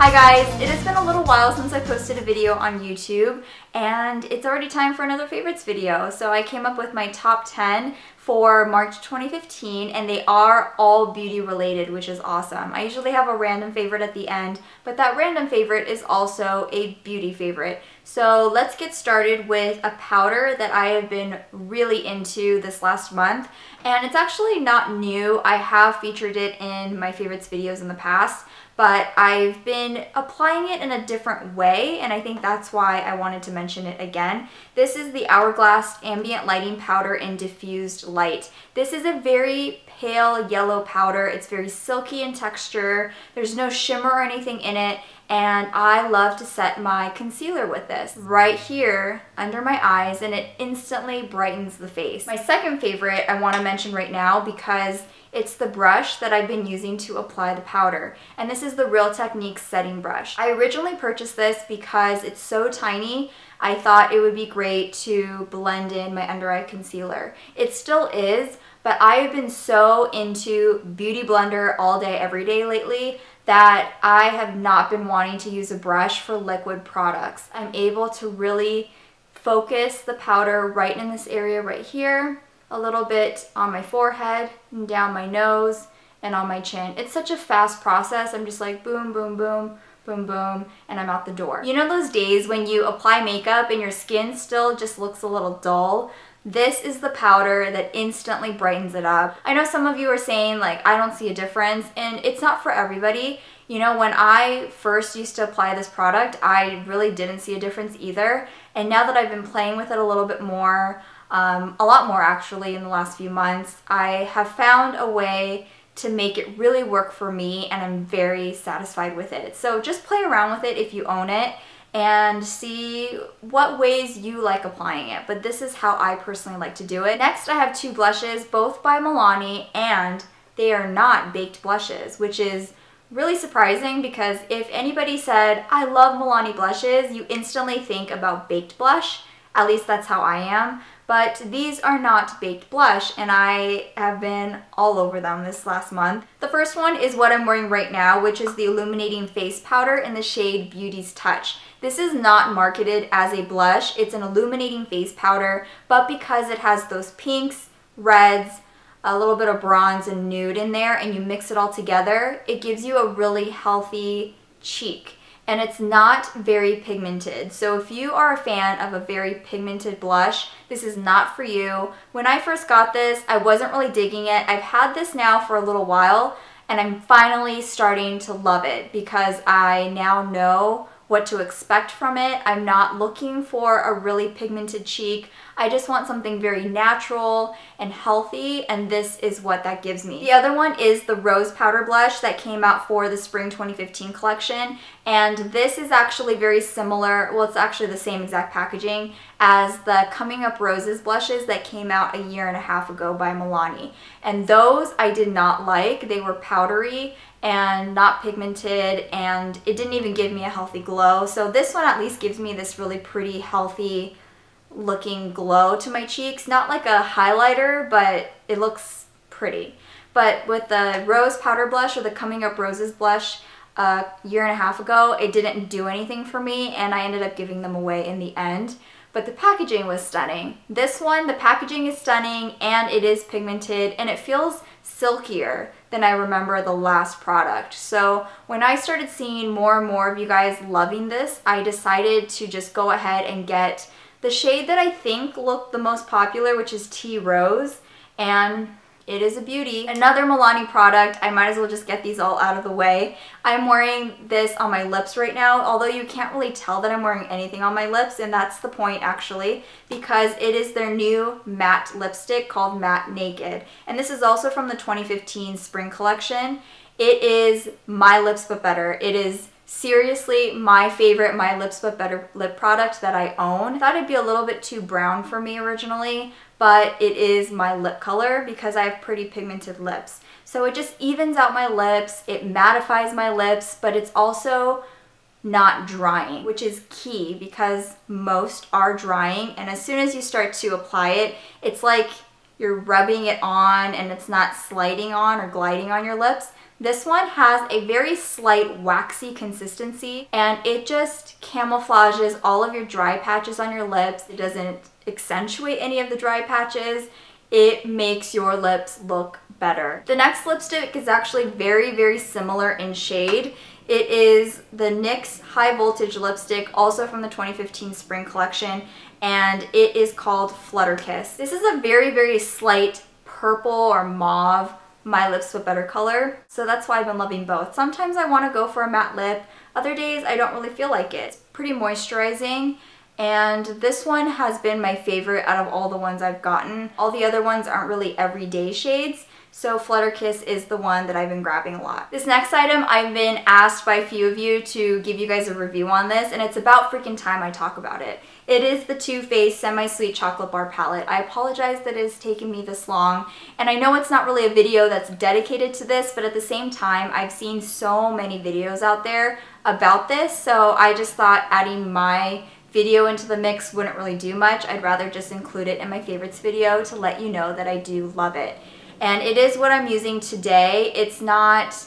Hi guys, it has been a little while since I posted a video on YouTube and it's already time for another favorites video. So I came up with my top 10 for March 2015 and they are all beauty related, which is awesome. I usually have a random favorite at the end, but that random favorite is also a beauty favorite. So let's get started with a powder that I have been really into this last month, and it's actually not new. I have featured it in my favorites videos in the past, but I've been applying it in a different way, and I think that's why I wanted to mention it again. This is the Hourglass Ambient Lighting Powder in Diffused Light. This is a very pale yellow powder. It's very silky in texture. There's no shimmer or anything in it, and I love to set my concealer with this right here under my eyes, and it instantly brightens the face. My second favorite I want to mention right now because it's the brush that I've been using to apply the powder, and this is the Real Techniques setting brush. I originally purchased this because it's so tiny. I thought it would be great to blend in my under eye concealer. It still is, but I have been so into Beauty Blender all day, every day lately that I have not been wanting to use a brush for liquid products. I'm able to really focus the powder right in this area right here, a little bit on my forehead and down my nose and on my chin. It's such a fast process. I'm just like boom, boom, boom, boom, boom, and I'm out the door. You know those days when you apply makeup and your skin still just looks a little dull? This is the powder that instantly brightens it up. I know some of you are saying like, I don't see a difference, and it's not for everybody. You know, when I first used to apply this product, I really didn't see a difference either. And now that I've been playing with it a little bit more, a lot more actually in the last few months, I have found a way to make it really work for me, and I'm very satisfied with it. So just play around with it if you own it and see what ways you like applying it. But this is how I personally like to do it. Next, I have two blushes, both by Milani, and they are not baked blushes, which is really surprising because if anybody said, I love Milani blushes, you instantly think about baked blush. At least that's how I am. But these are not baked blush, and I have been all over them this last month. The first one is what I'm wearing right now, which is the Illuminating Face Powder in the shade Beauty's Touch. This is not marketed as a blush. It's an illuminating face powder, but because it has those pinks, reds, a little bit of bronze and nude in there, and you mix it all together, it gives you a really healthy cheek. And it's not very pigmented. So if you are a fan of a very pigmented blush, this is not for you. When I first got this, I wasn't really digging it. I've had this now for a little while, and I'm finally starting to love it because I now know what to expect from it. I'm not looking for a really pigmented cheek. I just want something very natural and healthy, and this is what that gives me. The other one is the Rose Powder Blush that came out for the Spring 2015 collection, and this is actually very similar, well, it's actually the same exact packaging as the Coming Up Roses blushes that came out a year and a half ago by Milani. And those I did not like. They were powdery and not pigmented, and it didn't even give me a healthy glow. So this one at least gives me this really pretty, healthy looking glow to my cheeks. Not like a highlighter, but it looks pretty. But with the Rose Powder Blush, or the Coming Up Roses blush, a year and a half ago, it didn't do anything for me, and I ended up giving them away in the end. But the packaging was stunning. This one, the packaging is stunning, and it is pigmented, and it feels silkier than I remember the last product. So when I started seeing more and more of you guys loving this, I decided to just go ahead and get the shade that I think looked the most popular, which is Tea Rose, and it is a beauty. Another Milani product, I might as well just get these all out of the way. I'm wearing this on my lips right now, although you can't really tell that I'm wearing anything on my lips, and that's the point actually, because it is their new matte lipstick called Matte Naked. And this is also from the 2015 spring collection. It is My Lips But Better. It is seriously my favorite My Lips But Better lip product that I own. I thought it'd be a little bit too brown for me originally, but it is my lip color because I have pretty pigmented lips. So it just evens out my lips, it mattifies my lips, but it's also not drying, which is key because most are drying, and as soon as you start to apply it, it's like you're rubbing it on and it's not sliding on or gliding on your lips. This one has a very slight waxy consistency, and it just camouflages all of your dry patches on your lips. It doesn't accentuate any of the dry patches. It makes your lips look better. The next lipstick is actually very, very similar in shade. It is the NYX High Voltage lipstick, also from the 2015 spring collection, and it is called Flutter Kiss. This is a very, very slight purple or mauve My Lips But Better color, so that's why I've been loving both. Sometimes I want to go for a matte lip, other days I don't really feel like it. It's pretty moisturizing, and this one has been my favorite out of all the ones I've gotten. All the other ones aren't really everyday shades, so Flutter Kiss is the one that I've been grabbing a lot. This next item, I've been asked by a few of you to give you guys a review on this, and it's about freaking time I talk about it. It is the Too Faced Semi-Sweet Chocolate Bar Palette. I apologize that it has taken me this long, and I know it's not really a video that's dedicated to this, but at the same time, I've seen so many videos out there about this, so I just thought adding my video into the mix wouldn't really do much. I'd rather just include it in my favorites video to let you know that I do love it. And it is what I'm using today. It's not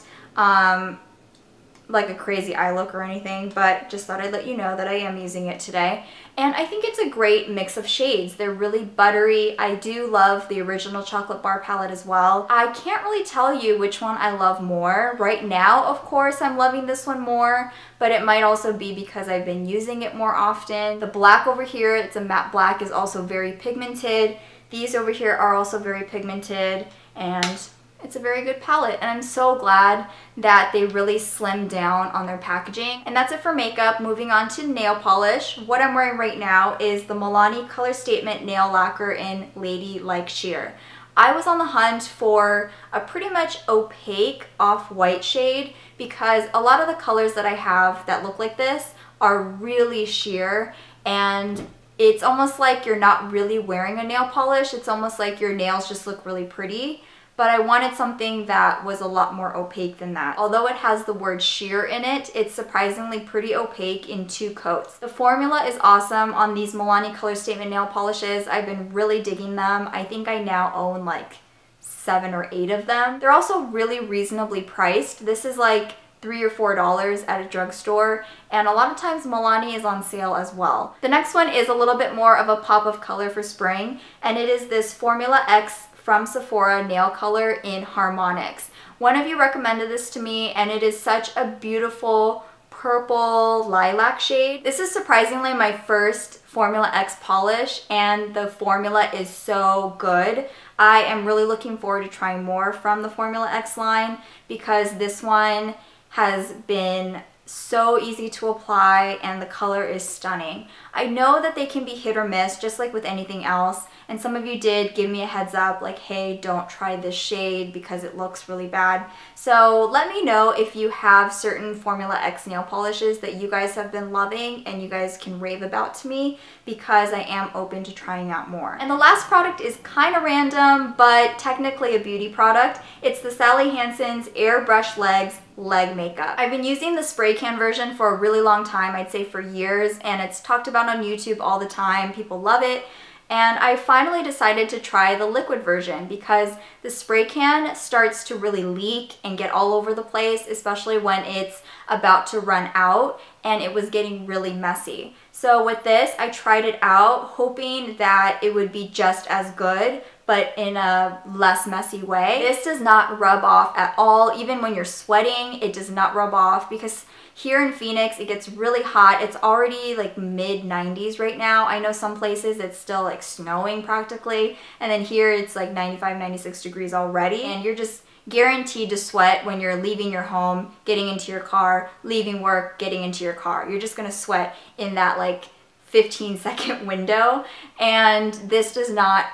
like a crazy eye look or anything, but just thought I'd let you know that I am using it today. And I think it's a great mix of shades. They're really buttery. I do love the original Chocolate Bar palette as well. I can't really tell you which one I love more. Right now, of course, I'm loving this one more, but it might also be because I've been using it more often. The black over here, it's a matte black, is also very pigmented. These over here are also very pigmented, and it's a very good palette, and I'm so glad that they really slimmed down on their packaging. And that's it for makeup. Moving on to nail polish. What I'm wearing right now is the Milani Color Statement Nail Lacquer in Lady Like Sheer. I was on the hunt for a pretty much opaque off-white shade because a lot of the colors that I have that look like this are really sheer, and it's almost like you're not really wearing a nail polish. It's almost like your nails just look really pretty. But I wanted something that was a lot more opaque than that. Although it has the word sheer in it, it's surprisingly pretty opaque in 2 coats. The formula is awesome on these Milani Color Statement nail polishes. I've been really digging them. I think I now own like 7 or 8 of them. They're also really reasonably priced. This is like $3 or $4 at a drugstore, and a lot of times Milani is on sale as well. The next one is a little bit more of a pop of color for spring, and it is this Formula X from Sephora nail color in Harmonics. One of you recommended this to me, and it is such a beautiful purple lilac shade. This is surprisingly my first Formula X polish, and the formula is so good. I am really looking forward to trying more from the Formula X line because this one has been so easy to apply and the color is stunning. I know that they can be hit or miss, just like with anything else, and some of you did give me a heads up like, hey, don't try this shade because it looks really bad. So let me know if you have certain Formula X nail polishes that you guys have been loving and you guys can rave about to me, because I am open to trying out more. And the last product is kind of random, but technically a beauty product. It's the Sally Hansen's Airbrush Legs leg makeup. I've been using the spray can version for a really long time, I'd say for years, and it's talked about on YouTube all the time. People love it. And I finally decided to try the liquid version because the spray can starts to really leak and get all over the place, especially when it's about to run out, and it was getting really messy. So with this, I tried it out hoping that it would be just as good, but in a less messy way. This does not rub off at all. Even when you're sweating, it does not rub off, because here in Phoenix, it gets really hot. It's already like mid-90s right now. I know some places it's still like snowing practically, and then here it's like 95, 96 degrees already, and you're just guaranteed to sweat when you're leaving your home, getting into your car, leaving work, getting into your car. You're just gonna sweat in that like 15-second window, and this does not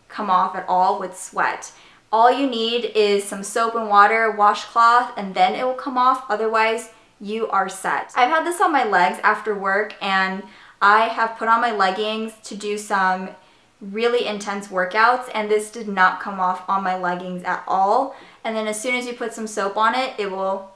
come off at all with sweat. All you need is some soap and water, washcloth, and then it will come off. Otherwise, you are set. I've had this on my legs after work, and I have put on my leggings to do some really intense workouts, and this did not come off on my leggings at all. And then as soon as you put some soap on it, it will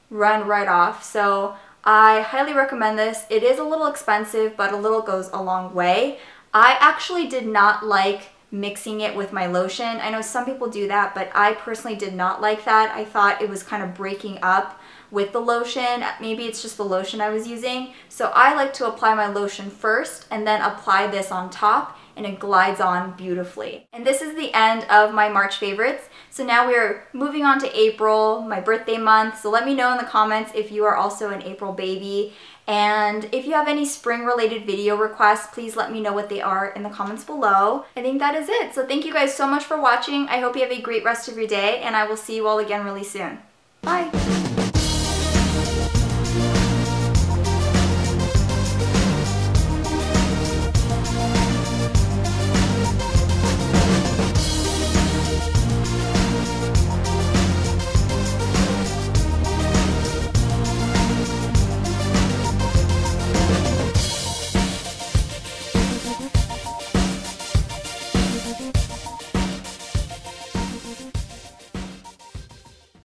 run right off. So I highly recommend this. It is a little expensive, but a little goes a long way. I actually did not like mixing it with my lotion. I know some people do that, but I personally did not like that. I thought it was kind of breaking up with the lotion. Maybe it's just the lotion I was using. So I like to apply my lotion first and then apply this on top, and it glides on beautifully. And this is the end of my March favorites. So now we're moving on to April, my birthday month. So let me know in the comments if you are also an April baby. And if you have any spring related video requests, please let me know what they are in the comments below. I think that is it. So thank you guys so much for watching. I hope you have a great rest of your day, and I will see you all again really soon. Bye.